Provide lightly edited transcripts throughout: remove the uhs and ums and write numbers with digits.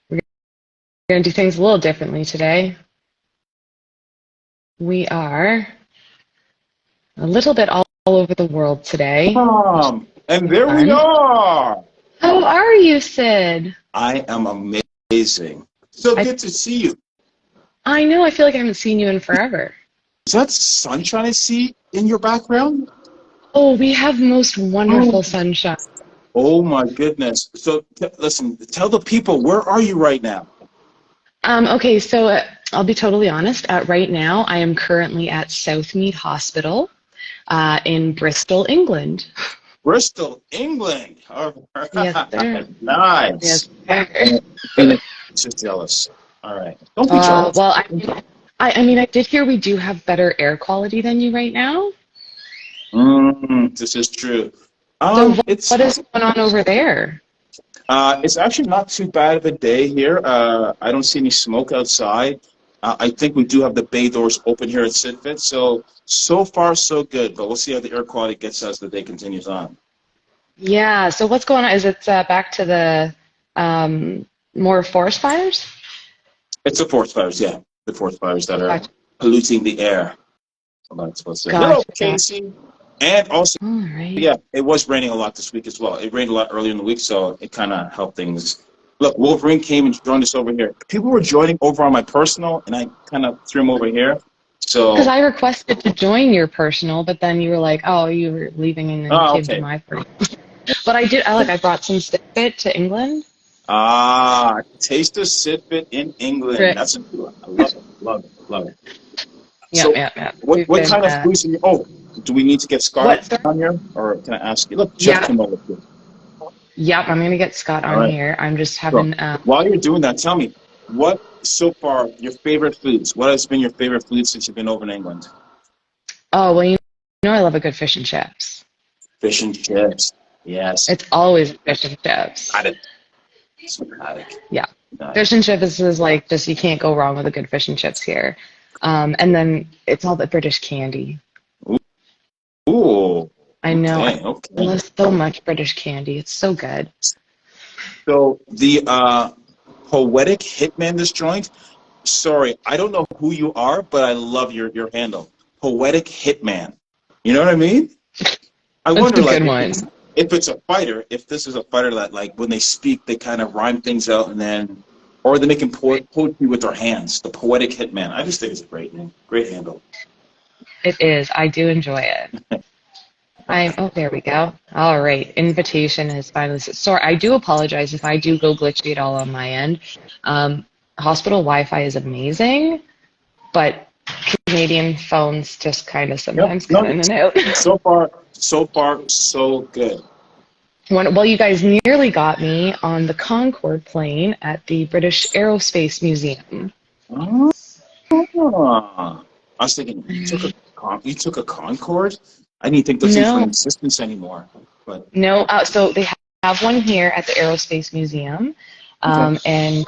We're going to do things a little differently today. We are a little bit all over the world today. And there we are. How are you, Sid? I am amazing. So good to see you. I know. I feel like I haven't seen you in forever. Is that sunshine I see in your background? Oh, we have most wonderful sunshine. Oh my goodness. So listen, tell the people, where are you right now? Okay, so I'll be totally honest. Right now, I am currently at Southmead Hospital in Bristol, England. Bristol, England. All right. Yes, sir. Nice. Yes, sir. Just jealous. All right. Don't be jealous. Well, I mean, I did hear we do have better air quality than you right now. This is true. So what is going on over there? It's actually not too bad of a day here. I don't see any smoke outside. I think we do have the bay doors open here at SydFIT. So far, so good. But we'll see how the air quality gets as the day continues on. Yeah, so what's going on? Is it back to the more forest fires? It's the forest fires, yeah. The forest fires that are polluting the air. Hello, Casey. And also, yeah, it was raining a lot this week as well. It rained a lot earlier in the week, so it kind of helped things. Look, Wolverine came and joined us over here. People were joining over on my personal, and I kind of threw him over here. So because I requested to join your personal, but then you were like, "Oh, you were leaving and then came to my personal." But I did. I brought some SydFIT to England. Taste of SydFIt in England. Right. That's a good one. I love it. Love it. Yeah. What kind of foods? Do we need to get Scott on here, or can I ask you? Look, Jeff came over here. Yep, I'm gonna get Scott on here. I'm just having. While you're doing that, tell me what so far your favorite foods. What has been your favorite food since you've been over in England? Oh well, you know I love a good fish and chips. Fish and chips, yes. It's always fish and chips. Yeah, nice. Fish and chips is like just you can't go wrong with a good fish and chips here. And then it's all the British candy. Ooh. I know. I love so much British candy. It's so good. So the poetic hitman disjoint. Sorry, I don't know who you are, but I love your handle. Poetic hitman. You know what I mean? I wonder, a good one. If it's a fighter, if this is a fighter that like when they speak, they kind of rhyme things out and then, or they make poetry with their hands. The poetic hitman. I just think it's a great name, great handle. It is. I do enjoy it. Oh, there we go. All right. Invitation is finally. Sorry, I do apologize if I do go glitchy at all on my end. Hospital Wi-Fi is amazing, but Canadian phones just kind of sometimes come in and out. So far, so good. Well, you guys nearly got me on the Concorde plane at the British Aerospace Museum. I was thinking you took a Concorde. I didn't think those things were in existence anymore. But no, so they have one here at the Aerospace Museum, and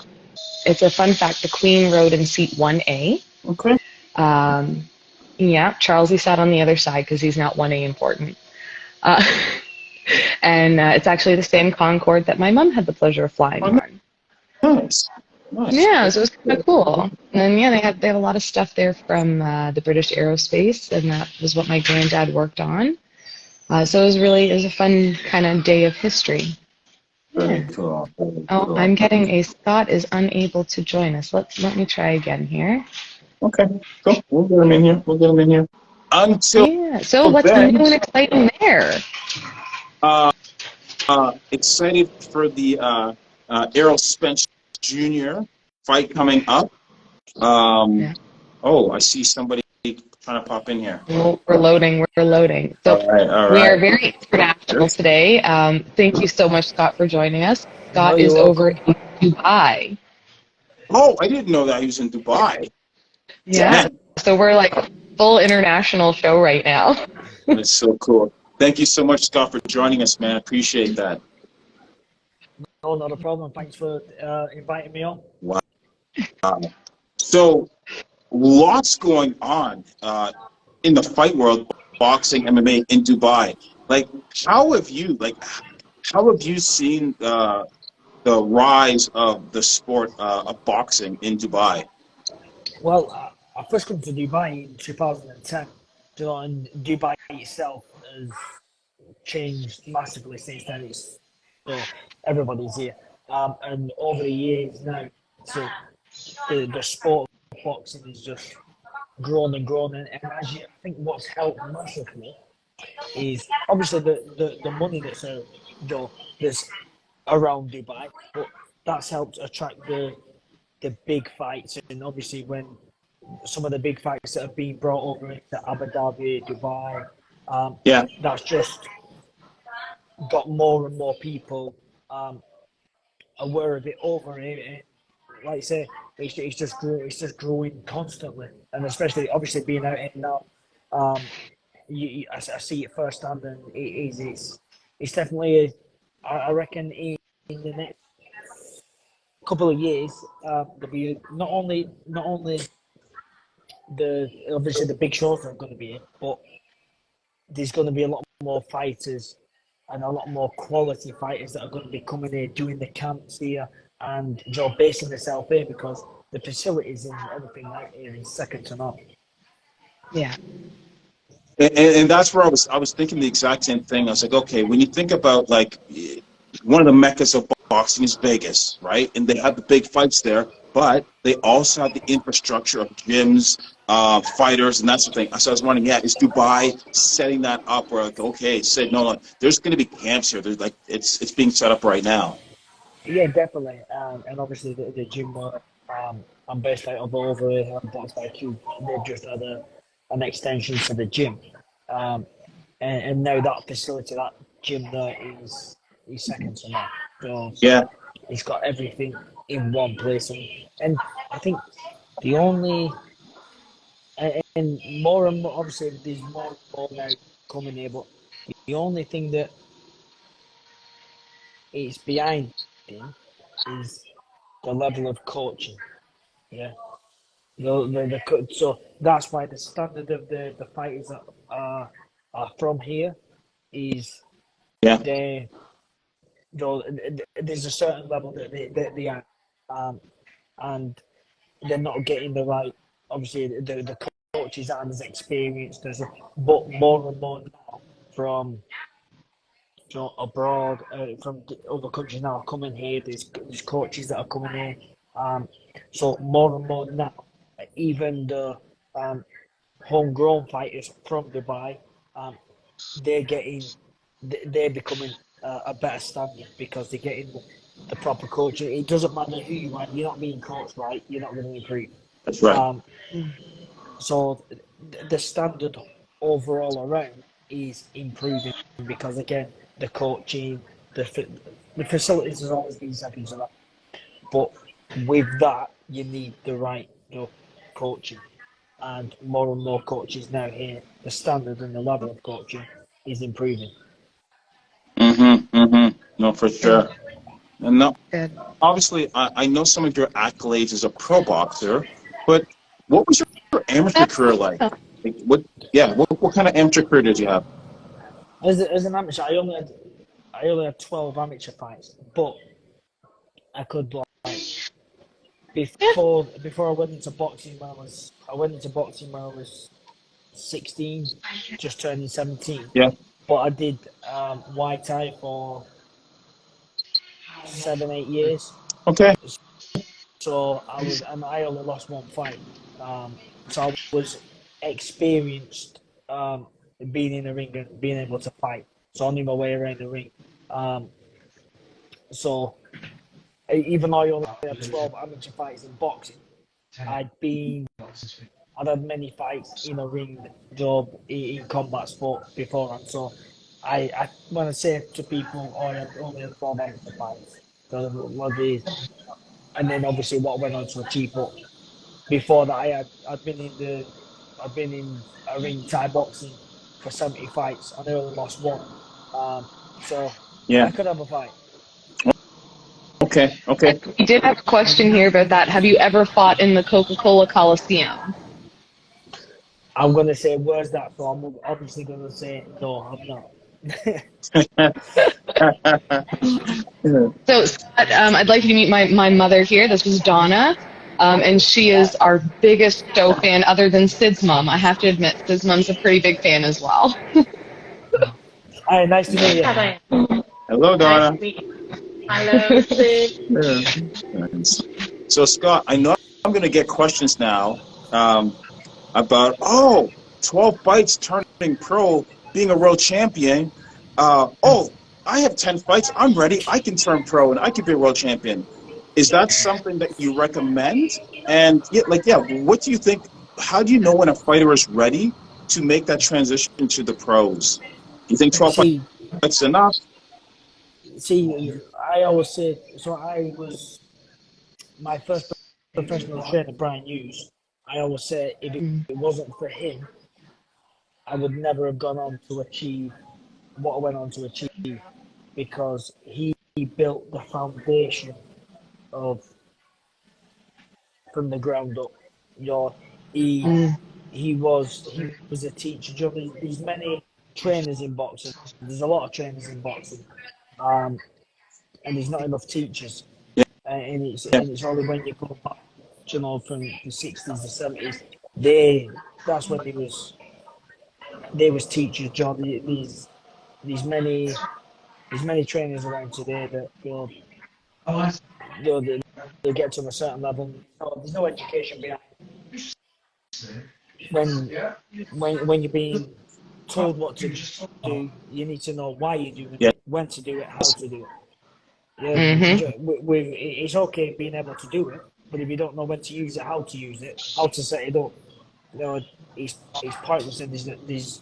it's a fun fact. The Queen rode in seat 1A. Okay. Yeah, Charlesie sat on the other side because he's not 1A important. And it's actually the same Concorde that my mom had the pleasure of flying on. Nice. Yeah, so it was kind of cool. And yeah, they have a lot of stuff there from the British Aerospace, and that was what my granddad worked on. So it was a fun kind of day of history. Very cool. Oh, I'm getting a Scott is unable to join us. Let me try again here. Okay, cool. We'll get him in here. Until so what's new and exciting there? Excited for the Errol Spence Jr. fight coming up. Oh, I see somebody trying to pop in here. Oh, we're loading. So all right. We are very international today. Thank you so much, Scott, for joining us. Scott is over in Dubai. Oh, I didn't know that he was in Dubai. Yeah. So we're like a full international show right now. That's so cool. Thank you so much, Scott, for joining us, man. Appreciate that. No, not a problem. Thanks for inviting me on. Wow. So, lots going on in the fight world, boxing, MMA in Dubai. Like, how have you seen the rise of the sport of boxing in Dubai? Well, I first come to Dubai in 2010, and Dubai itself has changed massively since then. Everybody's here, and over the years now, so the sport of boxing has just grown and grown. And I think what's helped massively is obviously the money that's around Dubai, but that's helped attract the big fights. And obviously, when some of the big fights that have been brought over into Abu Dhabi, Dubai, that's just got more and more people aware of it over here. Like I say, it's just growing constantly, and especially obviously being out here now, I see it firsthand, and it's definitely I reckon in the next couple of years there'll be not only obviously the big shows are going to be in, but there's going to be a lot more fighters and a lot more quality fighters that are going to be coming here, doing the camps here, and basing themselves here, because the facilities and everything out here is second to none. Yeah. And that's where I was thinking the exact same thing. I was like, okay, when you think about like one of the meccas of boxing is Vegas, right? And they have the big fights there, but they also have the infrastructure of gyms, fighters, and that sort of thing. So I was wondering, is Dubai setting that up? Where like, okay, said no, there's going to be camps here. There's like it's being set up right now. Yeah, definitely. And obviously the gym I'm based out of over here, that's by Q. They've just had an extension to the gym, and now that facility, that gym there is second to none. So it's got everything in one place, and I think the only and more and more, obviously there's more and more now coming here, but the only thing that is behind him is the level of coaching. Yeah. So that's why the standard of the fighters that are from here is there's a certain level that they are, and they're not getting the right. Obviously, the coaches aren't as experienced but more and more now from abroad, from other countries now are coming here. There's coaches that are coming here. So more and more now, even the homegrown fighters from Dubai, they're becoming a better standard, because they're getting the proper coaching. It doesn't matter who you are, you're not being coached right, you're not going to improve. That's right. So the standard overall around is improving, because again, the coaching, the facilities has always been second to that. But with that, you need the right coaching, and more coaches now here. The standard and the level of coaching is improving. No, for sure. And now, obviously, I know some of your accolades as a pro boxer, but what was your amateur career like? What kind of amateur career did you have? As an amateur, I only had 12 amateur fights, but I could before I went into boxing when I was 16, just turning 17. Yeah. But I did Muay Thai for 7-8 years. Okay. So I only lost one fight. So I was experienced being in the ring and being able to fight. So I knew my way around the ring. So even though I only had 12 amateur fights in boxing, I'd had many fights in a ring job in combat sport beforehand. So I when I say to people, I only had 12 amateur fights. And then obviously what I went on to achieve. But before that, I'd been in a ring Thai boxing for 70 fights, and I only lost one. So I could have a fight. Okay. We did have a question here about that. Have you ever fought in the Coca-Cola Coliseum? I'm going to say, where's that from? I'm obviously going to say, no, I'm not. So, Scott, I'd like you to meet my mother here. This is Donna, and she is our biggest show fan other than Sid's mom. I have to admit, Sid's mom's a pretty big fan as well. Hi, nice to meet you. Hello. Hello, Nice Donna. to meet you. Hello, Sid. Yeah. Nice. So, Scott, I know I'm going to get questions now about, 12 fights, turning pro, being a world champion. I have 10 fights. I'm ready. I can turn pro and I can be a world champion. Is that something that you recommend? And what do you think? How do you know when a fighter is ready to make that transition to the pros? Do you think 12 See, fights is enough? I always say, so I was my first professional trainer, Brian Hughes. I always say if it wasn't for him, I would never have gone on to achieve what I went on to achieve because he built the foundation of from the ground up. You know, he was a teacher. You know, there's many trainers in boxing. There's a lot of trainers in boxing, and there's not enough teachers. And it's only when you go back, you know, from the 60s, the 70s, that's when they was teachers. You know, these many trainers around today that they get to a certain level. There's no education behind when you're being told what to do. You need to know why you're doing Yeah. it, when to do it, how to do it. Mm-hmm. It's okay being able to do it, but if you don't know when to use it, how to use it, how to set it up, it's pointless. And these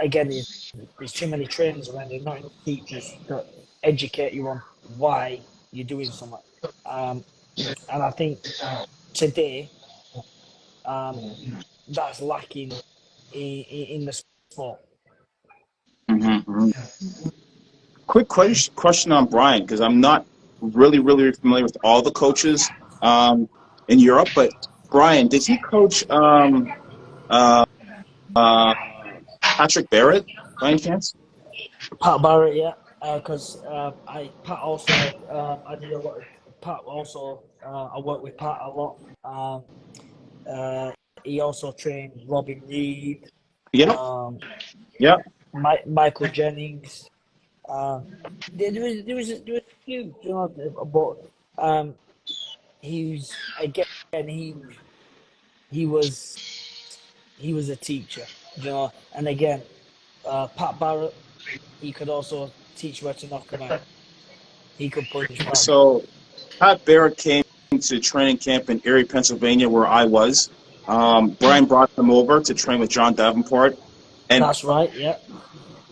again, there's too many trainers around. There's not enough teachers that educate you on why you're doing something. And I think today, that's lacking in the sport. Mm-hmm. Quick question on Brian, because I'm not really familiar with all the coaches in Europe, but Brian, did he coach Patrick Barrett by any chance? Pat Barrett, yeah, because Pat also I did a lot. Pat also I worked with Pat a lot. He also trained Robin Reed, Yep. Yep. Michael Jennings. There was a few, you know, but he was a teacher, you know, and again, Pat Barrett, he could also teach where to knock him out. He could punch back. So Pat Barrett came to training camp in Erie, Pennsylvania, where I was. Brian brought him over to train with John Davenport. And that's right, yeah.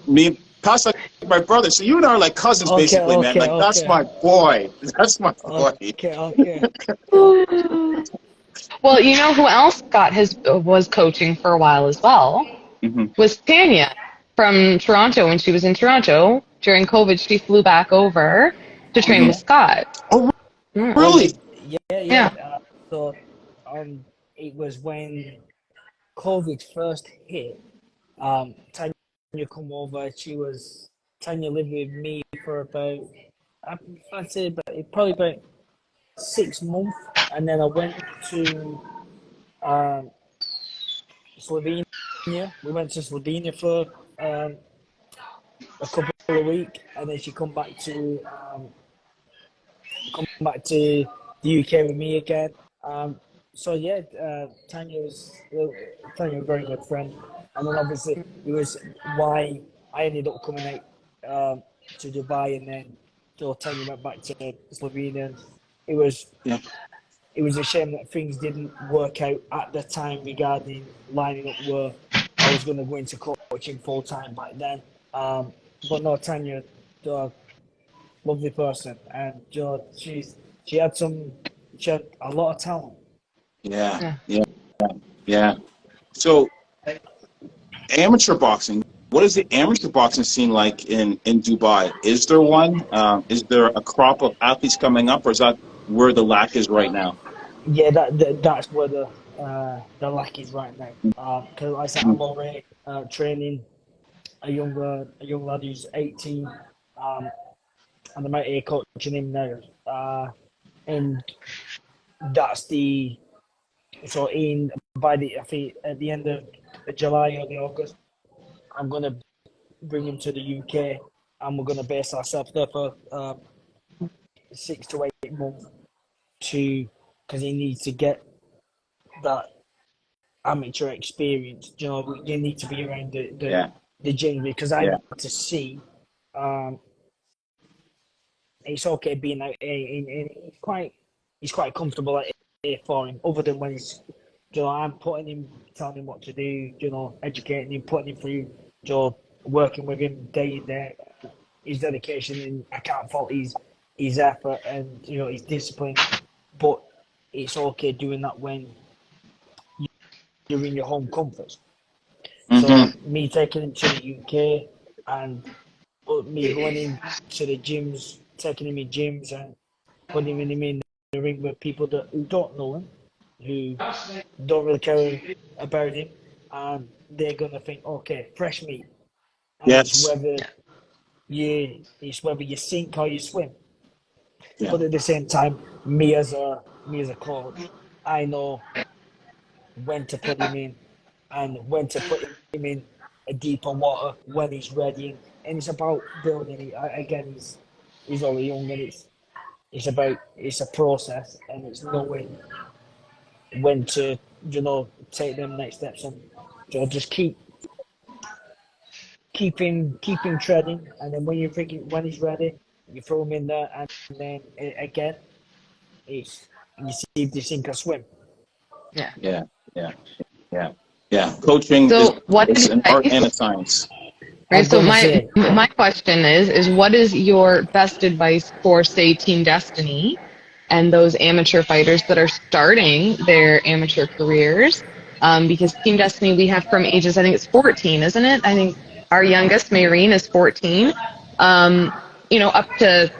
Me, Pat's like my brother. So you and I are like cousins, basically, man. Like, that's my boy. That's my boy. Okay. Well, you know who else was coaching for a while as well? Mm-hmm. Was Tanya from Toronto. When she was in Toronto during COVID, she flew back over to train with Scott. Oh, really? Yeah. So it was when COVID first hit. Tanya come over. Tanya lived with me for about, I'd say probably about 6 months, and then I went to Slovenia. We went to Slovenia for a couple of weeks, and then she come back to the UK with me again. So yeah, Tanya was a very good friend, and then obviously it was why I ended up coming out to Dubai, and then Tanya went back to Slovenia. It was a shame that things didn't work out at the time regarding lining up where I was going to go into coaching full time back then. But no, Tanya, lovely person, and she had a lot of talent. Yeah. So, amateur boxing. What is the amateur boxing scene like in Dubai? Is there one? Is there a crop of athletes coming up, or is that where the lack is right now? Yeah, that's where the lack is right now. Because like I said, I'm already training a young lad who's 18, and I'm out here coaching him now. And that's so in by I think at the end of July or the August, I'm gonna bring him to the UK, and we're gonna base ourselves there for 6 to 8 months because he needs to get that amateur experience. You need to be around the gym because I need to see. It's okay being out here, and he's quite comfortable out here for him. Other than when he's, I'm putting him, telling him what to do, educating him, putting him through, working with him day in day. His dedication, and I can't fault his effort and his discipline. But it's okay doing that when you're in your home comforts. So me taking him to the UK and me going into the gyms, taking him in gyms and putting him in the ring with people who don't know him, who don't really care about him, and they're gonna think, okay, fresh meat. And it's whether you sink or you swim. Yeah. But at the same time, me as a coach, I know when to put him in and when to put him in a deeper water when he's ready. And it's about building it. Again, he's only young, and it's a process, and it's knowing when to take them next steps, and just keep him treading, and then when he's ready, you throw him in there, and then again, you see if they sink or swim. Yeah. Coaching is an art and a science. Right. So my question is what is your best advice for, say, Team Destiny and those amateur fighters that are starting their amateur careers? Because Team Destiny, we have from ages, I think it's 14, isn't it? I think our youngest, Maureen, is 14. Up to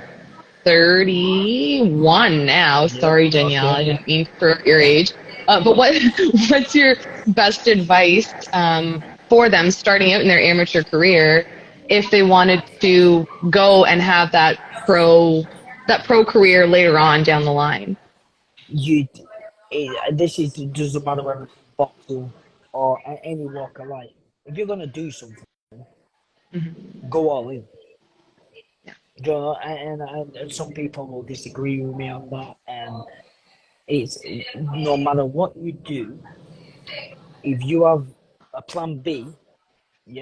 31 now. Sorry, Danielle, I didn't mean to throw out your age. But what's your best advice for them starting out in their amateur career if they wanted to go and have that pro career later on down the line? This doesn't matter whether it's boxing or any walk of life. If you're gonna do something, go all in. And some people will disagree with me on that, and it's no matter what you do, if you have a plan B